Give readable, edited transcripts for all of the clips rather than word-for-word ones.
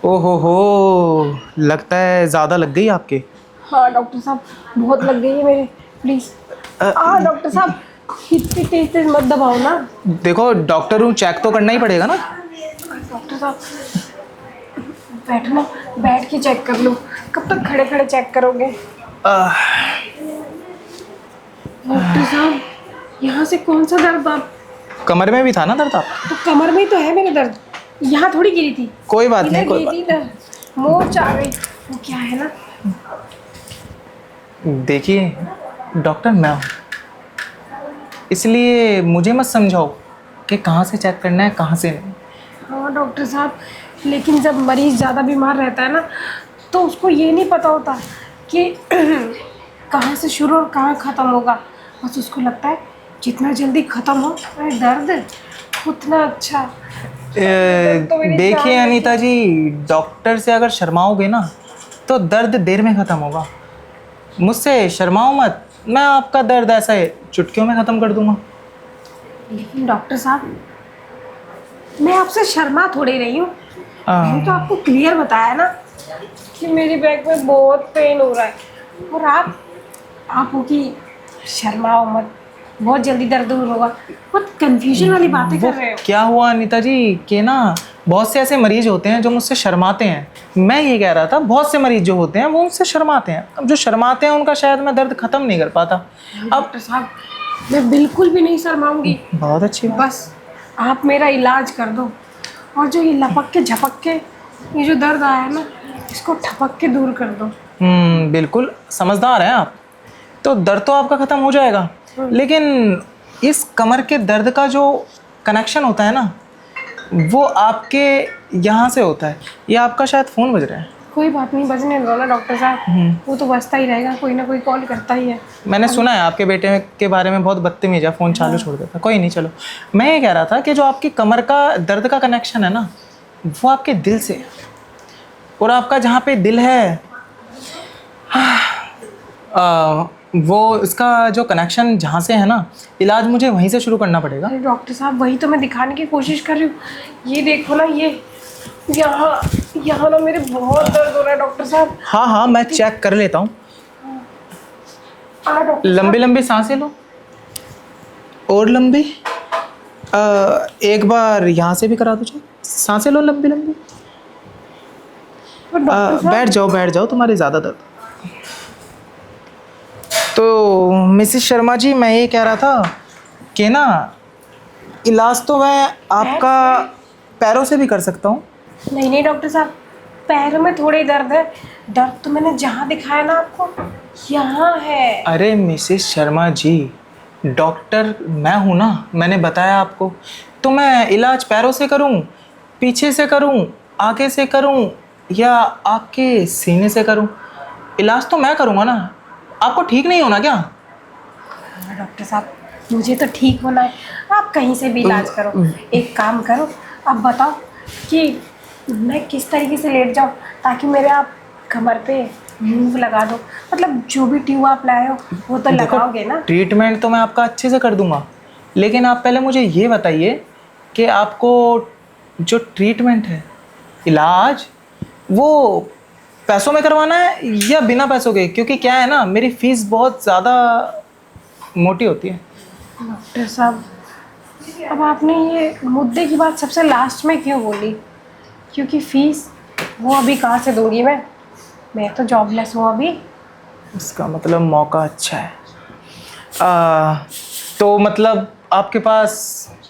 हो, लगता है ज़्यादा लग गई आपके। हाँ डॉक्टर साहब, बहुत लग गई है मेरे। प्लीज। हाँ डॉक्टर साहब, इतनी तेज तेज मत दबाओ ना। देखो डॉक्टर हूँ, चेक तो करना ही पड़ेगा ना। डॉक्टर साहब बैठो ना, बैठ के चेक कर लो। कब तक खड़े खड़े चेक करोगे? आह, डॉक्टर साहब, यहाँ से कौन सा दर्द आप? कमर में भी था ना दर्द आप? तो कमर में ही तो है मेरे दर्द। यहाँ थोड़ी गिरी थी। कोई बात नहीं, इधर कोई गिरी बात थी, इधर मोच आ गई। वो क्या है ना। देखिए डॉक्टर मैं हूँ, इसलिए मुझे मत समझाओ कि कहाँ से चेक करना है कहाँ से नहीं। हाँ डॉक्टर साहब, लेकिन जब मरीज़ ज़्यादा बीमार रहता है ना, तो उसको ये नहीं पता होता कि कहाँ से शुरू और कहाँ ख़त्म होगा। बस उसको लगता है जितना जल्दी ख़त्म हो अरे दर्द उतना अच्छा। दर्द तो मेरी देखिए जान अनीता जी, डॉक्टर से अगर शर्माओगे ना तो दर्द देर में ख़त्म होगा। मुझसे शर्माओ मत, मैं आपका दर्द ऐसा है चुटकियों में ख़त्म कर दूंगा। लेकिन डॉक्टर साहब, मैं आपसे शर्मा थोड़ी रही हूँ। मैंने तो आपको क्लियर बताया ना कि मेरी बैक में बहुत पेन हो रहा है। और आप हो कि शर्माओ मत, बहुत जल्दी दर्द दूर होगा। बहुत कंफ्यूजन वाली बातें वो कर रहे हो। क्या हुआ अनीता जी कि ना बहुत से ऐसे मरीज होते हैं जो मुझसे शर्माते हैं। मैं ये कह रहा था बहुत से मरीज जो होते हैं वो मुझसे शर्माते हैं। अब जो शर्माते हैं उनका शायद मैं दर्द ख़त्म नहीं कर पाता। अब डॉक्टर साहब, मैं बिल्कुल भी नहीं शर्माऊंगी। बहुत अच्छी बात। बस आप मेरा इलाज कर दो, और जो ये लपक के झपक के ये जो दर्द आया है ना, इसको ठपक के दूर कर दो। बिल्कुल समझदार हैं आप। तो दर्द तो आपका ख़त्म हो जाएगा, लेकिन इस कमर के दर्द का जो कनेक्शन होता है ना वो आपके यहाँ से होता है। ये आपका शायद फ़ोन बज रहा है। कोई बात नहीं, बजने दो ना डॉक्टर साहब, वो तो बजता ही रहेगा, कोई ना कोई कॉल करता ही है। मैंने सुना है आपके बेटे के बारे में बहुत बदतमीज है, फ़ोन चालू छोड़ देता। कोई नहीं, चलो। मैं ये कह रहा था कि जो आपकी कमर का दर्द का कनेक्शन है ना वो आपके दिल से है। और आपका जहाँ पे दिल है वो इसका जो कनेक्शन जहाँ से है ना, इलाज मुझे वहीं से शुरू करना पड़ेगा। अरे डॉक्टर साहब, वही तो मैं दिखाने की कोशिश कर रही हूँ। ये देखो ना, ये यहाँ यहाँ ना मेरे बहुत दर्द हो रहा है डॉक्टर साहब। हाँ हाँ, मैं चेक कर लेता हूँ। डॉक्टर लंबी लंबी सांसें लो, और लंबी। एक बार यहाँ से भी करा दो चेक। सांसें लो लंबी लंबी। डॉक्टर साहब, बैठ जाओ, तुम्हारे ज़्यादा दर्द। तो मिसेस शर्मा जी, मैं ये कह रहा था कि ना इलाज तो मैं आपका पैरों से भी कर सकता हूँ। नहीं नहीं डॉक्टर साहब, पैरों में थोड़ी दर्द है। दर्द तो मैंने जहाँ दिखाया ना आपको, यहाँ है। अरे मिसेस शर्मा जी, डॉक्टर मैं हूँ ना, मैंने बताया आपको। तो मैं इलाज पैरों से करूँ, पीछे से करूँ, आगे से करूँ, या आपके सीने से करूँ, इलाज तो मैं करूँगा ना। आपको ठीक नहीं होना क्या? डॉक्टर साहब, मुझे तो ठीक होना है, आप कहीं से भी इलाज करो। एक काम करो, आप बताओ कि मैं किस तरीके से लेट जाऊँ ताकि मेरे आप कमर पे मूव लगा दो। मतलब जो भी ट्यूब आप लाए हो वो तो लगाओगे ना। ट्रीटमेंट तो मैं आपका अच्छे से कर दूंगा, लेकिन आप पहले मुझे ये बताइए कि आपको जो ट्रीटमेंट है, इलाज, वो पैसों में करवाना है या बिना पैसों के? क्योंकि क्या है ना, मेरी फ़ीस बहुत ज़्यादा मोटी होती है। डॉक्टर साहब, अब आपने ये मुद्दे की बात सबसे लास्ट में क्यों बोली? क्योंकि फीस वो अभी कहाँ से दूंगी मैं तो जॉबलेस हूँ अभी। इसका मतलब मौका अच्छा है। तो मतलब आपके पास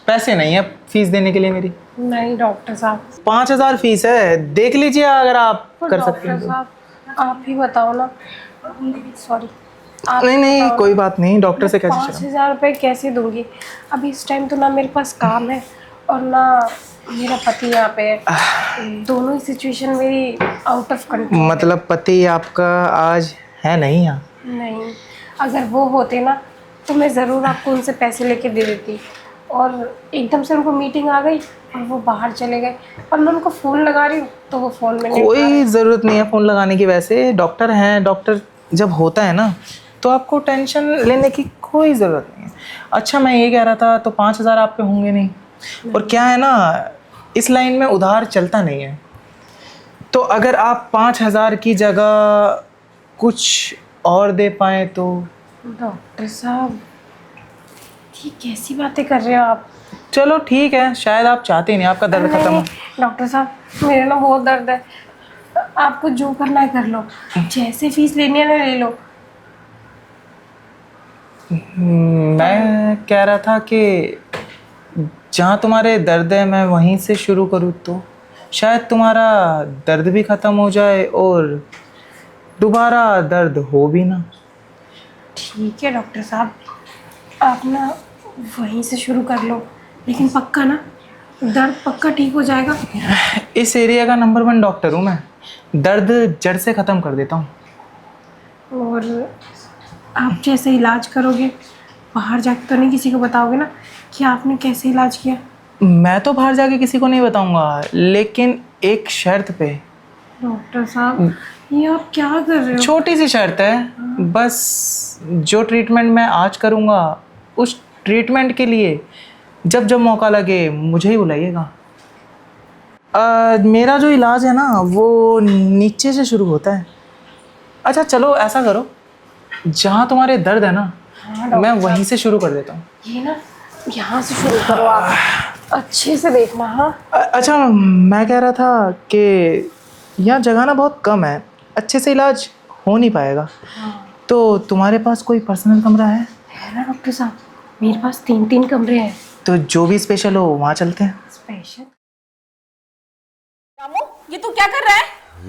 पैसे नहीं है फ़ीस देने के लिए मेरी? नहीं डॉक्टर साहब। 5,000 फीस है, देख लीजिए अगर आप पर कर सकते डॉक्टर हैं तो। साहब, आप ही बताओ ना। सॉरी, आप नहीं नहीं, बताओ कोई ना, बात नहीं, डॉक्टर से कैसे 5,000 रुपये कैसे दूंगी? अभी इस टाइम तो ना मेरे पास काम है और ना मेरा पति यहाँ पे है। दोनों ही सिचुएशन मेरी आउट ऑफ कंट्रोल है। मतलब पति आपका आज है नहीं यहाँ? नहीं, अगर वो होते ना तो मैं ज़रूर आपको उनसे पैसे लेके दे देती। और एकदम से उनको मीटिंग आ गई और वो बाहर चले गए, और मैं उनको फ़ोन लगा रही हूँ तो वो फ़ोन में नहीं उठा रहे। कोई ज़रूरत नहीं है फ़ोन लगाने की। वैसे डॉक्टर हैं, डॉक्टर जब होता है ना तो आपको टेंशन लेने की कोई ज़रूरत नहीं है। अच्छा मैं ये कह रहा था, तो 5,000 आप पे होंगे नहीं, और क्या है ना, इस लाइन में उधार चलता नहीं है। तो अगर आप 5,000 की जगह कुछ और दे पाए तो। डॉक्टर साहब, ये कैसी बातें कर रहे हो आप? चलो ठीक है, शायद आप चाहते ही नहीं आपका दर्द खत्म हो। डॉक्टर साहब, मेरे ना बहुत दर्द है। आपको जो करना है कर लो, जैसे फीस लेनी है ना ले लो। मैं कह रहा था कि जहाँ तुम्हारे दर्द है मैं वहीं से शुरू करूँ तो शायद तुम्हारा दर्द भी ख़त्म हो जाए और दोबारा दर्द हो भी ना। ठीक है डॉक्टर साहब, आप ना वहीं से शुरू कर लो, लेकिन पक्का ना, दर्द पक्का ठीक हो जाएगा। इस एरिया का नंबर 1 डॉक्टर हूँ मैं, दर्द जड़ से ख़त्म कर देता हूँ। और आप जैसे इलाज करोगे, बाहर जाके तो नहीं किसी को बताओगे ना कि आपने कैसे इलाज किया? मैं तो बाहर जाके किसी को नहीं बताऊंगा, लेकिन एक शर्त पे। डॉक्टर साहब, ये आप क्या कर रहे हो? छोटी सी शर्त है बस, जो ट्रीटमेंट मैं आज करूंगा उस ट्रीटमेंट के लिए जब जब मौका लगे मुझे ही बुलाइएगा। मेरा जो इलाज है ना वो नीचे से शुरू होता है। अच्छा चलो ऐसा करो, जहाँ तुम्हारे दर्द है ना मैं वहीं से शुरू कर देता हूँ। ये ना, यहाँ से शुरू करो आप, अच्छे से देखना। हाँ अच्छा मैं कह रहा था कि यहाँ जगह ना बहुत कम है, अच्छे से इलाज हो नहीं पाएगा। तो तुम्हारे पास कोई पर्सनल कमरा है? ना डॉक्टर साहब, मेरे पास 3 कमरे हैं। तो जो भी स्पेशल हो वहाँ चलते हैं। स्पेशल? रामू, ये तू क्या कर रहा है?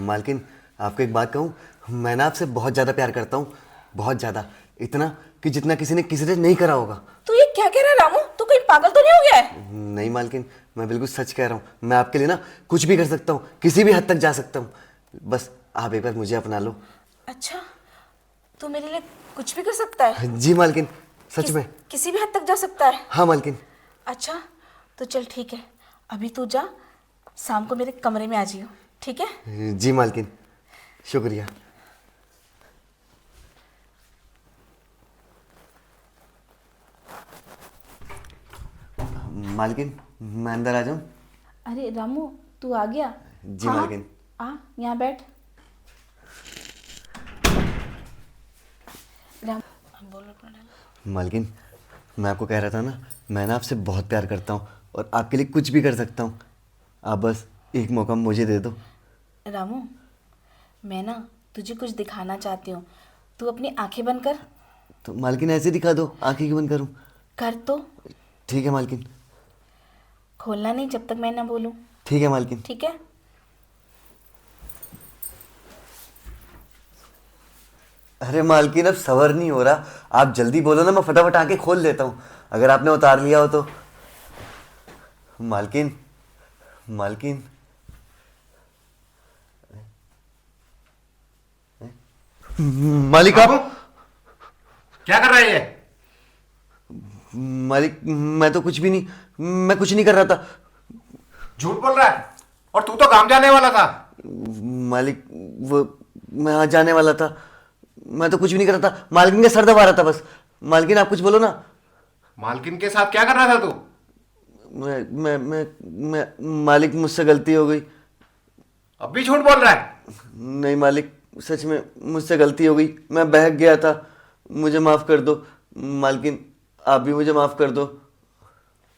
मालकिन, आपको एक बात कहूँ, मैं ना आपसे बहुत ज़्यादा प्यार करता हूँ, बहुत ज़्यादा, इतना कि जितना किसी ने किसी से नहीं करा होगा। तू ये क्या कह रहा है रामू? तू कहीं पागल तो नहीं हो गया है? नहीं मालकिन, मैं बिल्कुल सच कह रहा हूँ। मैं आपके लिए ना कुछ भी कर सकता हूँ, किसी भी हद तक जा सकता हूँ। बस आप एक बार मुझे अपना लो। अच्छा, तू मेरे लिए कुछ भी कर सकता है? जी मालकिन, सच में। किसी भी हद तक जा सकता है? हाँ मालकिन। अच्छा, तो चल ठीक है, अभी तू जा, शाम को मेरे कमरे में आ जाइयो, ठीक है? जी मालकिन, शुक्रिया। मालकिन, मैं अंदर आ जाऊँ? अरे रामू, तू आ गया? जी हाँ, मालकिन। आ यहाँ बैठ। राम, बोलो प्रणाम। मालकिन, मैं आपको कह रहा था ना, मैं ना आपसे बहुत प्यार करता हूँ और आपके लिए कुछ भी कर सकता हूँ। आप बस एक मौका मुझे दे दो। रामू, मैं ना तुझे कुछ दिखाना चाहती हूँ, तू अपनी आंखें बंद कर। तो मालकिन ऐसे दिखा दो, आंखें क्यों बंद करूँ? कर तो। ठीक है मालकिन। खोलना नहीं जब तक मैं ना बोलूं। ठीक है मालकिन। ठीक है? अरे मालकिन, अब सबर नहीं हो रहा, आप जल्दी बोलो ना, मैं फटाफट आके खोल देता हूँ, अगर आपने उतार लिया हो तो। मालकिन, मालकिन, मालिक आप। क्या कर रहा है ये? मालिक, मैं तो कुछ भी नहीं, मैं कुछ नहीं कर रहा था। झूठ बोल रहा है, और तू तो काम जाने वाला था। मालिक, वो मैं आज जाने वाला था, मैं तो कुछ भी नहीं कर रहा था, मालकिन का सर दबा रहा था बस। मालकिन आप कुछ बोलो ना। मालकिन के साथ क्या कर रहा था तू? मैं मालिक, मुझसे गलती हो गई। अब भी झूठ बोल रहा है? नहीं मालिक, सच में मुझसे गलती हो गई, मैं बहक गया था, मुझे माफ़ कर दो। मालकिन, आप भी मुझे माफ़ कर दो।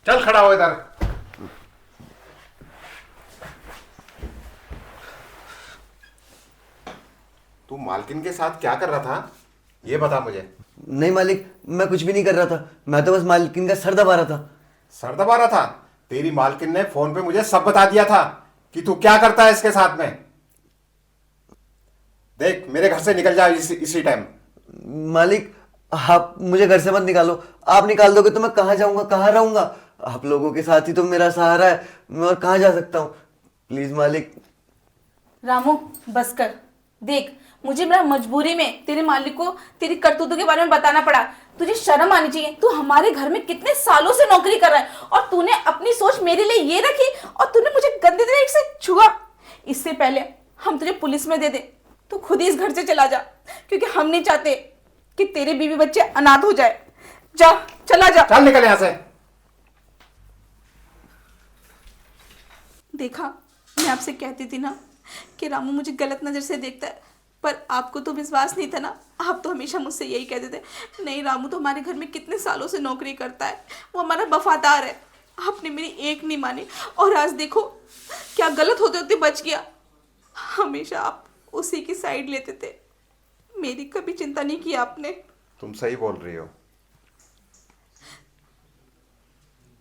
चल खड़ा हो इधर। तू मालकिन के साथ क्या कर रहा था, ये बता मुझे। नहीं मालिक, मैं कुछ भी नहीं कर रहा था, मैं तो बस मालकिन का सर दबा रहा था। सर दबा रहा था? तेरी मालकिन ने फोन पे मुझे सब बता दिया था कि तू क्या करता है इसके साथ में। देख, मेरे घर से निकल जा इसी टाइम। मालिक, आप मुझे घर से मत निकालो, आप निकाल दोगे तो मैं कहाँ जाऊंगा, कहाँ रहूंगा? आप लोगों के साथ ही तो मेरा सहारा है, मैं और कहाँ जा सकता हूँ? प्लीज मालिक। रामू, बस कर। देख, मुझे मेरा मजबूरी में तेरे मालिक को तेरी करतूतों के बारे में बताना पड़ा। तुझे शर्म आनी चाहिए। तू हमारे घर में कितने सालों से नौकरी कर रहा है और तूने अपनी सोच मेरे लिए ये रखी और तूने मुझे गंदे तरीके से छुआ। इससे पहले हम तुझे पुलिस में दे दे, तू खुद ही इस घर से चला जा, क्योंकि हम नहीं चाहते कि तेरे बीवी बच्चे अनाथ हो जाए। जा, चला जा। चल निकल यहां से। देखा, मैं आपसे कहती थी ना कि रामू मुझे गलत नज़र से देखता है, पर आपको तो विश्वास नहीं था ना। आप तो हमेशा मुझसे यही कहते थे, नहीं रामू तो हमारे घर में कितने सालों से नौकरी करता है, वो हमारा वफादार है। आपने मेरी एक नहीं मानी और आज देखो क्या गलत होते होते बच गया। हमेशा आप उसी की साइड लेते थे, मेरी कभी चिंता नहीं की आपने। तुम सही बोल रही हो,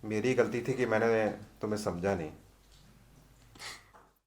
मेरी गलती थी कि मैंने तुम्हें समझा नहीं।